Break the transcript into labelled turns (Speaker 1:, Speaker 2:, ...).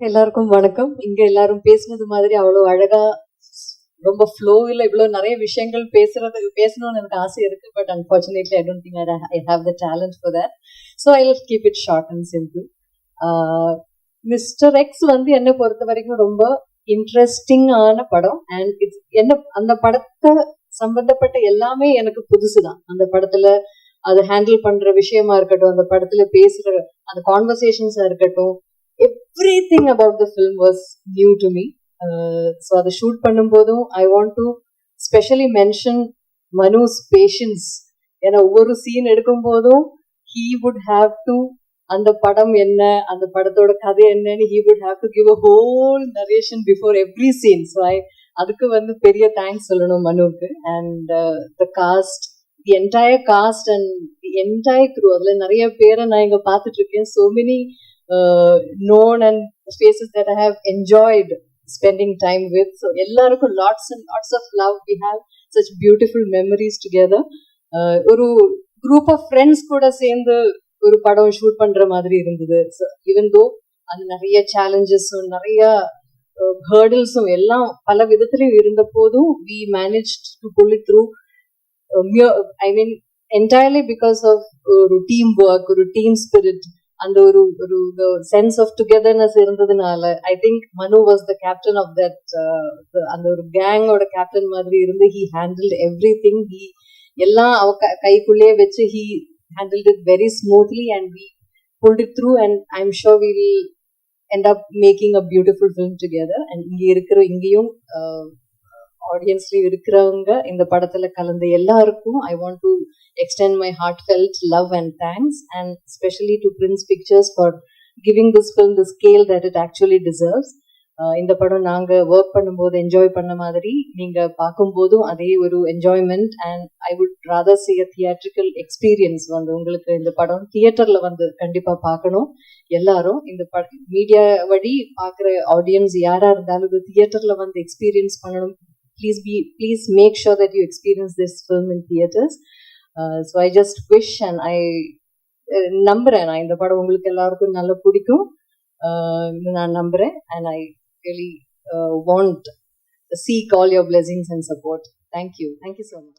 Speaker 1: எல்லாருக்கும் வணக்கம். இங்க எல்லாரும் பேசுனது மாதிரி அவ்வளவு அழகா ரொம்ப ஃப்ளோவில் இவ்வளவு நிறைய விஷயங்கள் பேசணும்னு எனக்கு ஆசை இருக்கு. But unfortunately I don't think I have the talent for that. So I will keep it short and simple. Mister X வந்து என்னை பொறுத்த வரைக்கும் ரொம்ப இன்ட்ரெஸ்டிங்கான படம். அண்ட் இட்ஸ் என்ன அந்த படத்தை சம்பந்தப்பட்ட எல்லாமே எனக்கு புதுசுதான். அந்த படத்துல அதை ஹேண்டில் பண்ற விஷயமா இருக்கட்டும், அந்த படத்துல பேசுற அந்த கான்வர்சேஷன்ஸா இருக்கட்டும், everything about the film was new to me. So அதை ஷூட் பண்ணும்போதும் I want to specially mention Manu's patience. ஏன்னா ஒவ்வொரு சீன் எடுக்கும் போதும் he would have to அந்த படம் என்ன, அந்த படத்தோட கதை என்னன்னு he would have to give a whole narration before every scene. So அதுக்கு வந்து பெரிய தேங்க்ஸ் சொல்லணும் மனுவுக்கு. And the cast, the entire cast and the entire crew, அதுல நிறைய பேரை நான் இங்க பார்த்துட்டு இருக்கேன். so many known and faces that I have enjoyed spending time with. So எல்லாருக்கும் lots and lots of love. We have such beautiful memories together. ஒரு group of friends கூட சேர்ந்து ஒரு படம் ஷூட் பண்ற மாதிரி இருந்தது. even though அது நிறைய challengesம் நிறைய hurdlesம் எல்லாம் பல விதத்திலும் இருந்த போதும் we managed to pull it through. I mean entirely because of ஒரு teamwork, ஒரு team spirit, அந்த ஒரு சென்ஸ் ஆஃப் டுகெதர்னஸ் இருந்ததுனால I think Manu was the captain of that. அந்த ஒரு கேங்கோட கேப்டன் மாதிரி இருந்து he handled everything. He எல்லாம் அவ கைக்குள்ளே வச்சு he handled it very smoothly and we pulled it through. And I am sure we will end up making a beautiful film together. And இங்கேயும் ஆடியன்ஸ்லயும் இருக்கிறவங்க இந்த படத்துல கலந்த எல்லாருக்கும் I want to extend my heartfelt love and thanks, and especially to Prince Pictures for giving this film the scale that it actually deserves. இந்த படம் நாங்க ஒர்க் பண்ணும்போது என்ஜாய் பண்ண மாதிரி நீங்க பார்க்கும்போதும் அதே ஒரு enjoyment. And I would rather see a theatrical experience. வந்து உங்களுக்கு இந்த படம் தியேட்டர்ல வந்து கண்டிப்பா பார்க்கணும். எல்லாரும் இந்த மீடியா வழி பார்க்குற ஆடியன்ஸ் யாரா இருந்தாலும் இது தியேட்டர்ல வந்து எக்ஸ்பீரியன்ஸ் பண்ணணும். please make sure that you experience this film in theaters. So I just wish and I நம்புறேன் நான் இந்த படம் உங்களுக்கு எல்லாருக்கும் நல்லா பிடிக்கும் நான் நம்புறேன். and I really want to seek all your blessings and support. Thank you so much.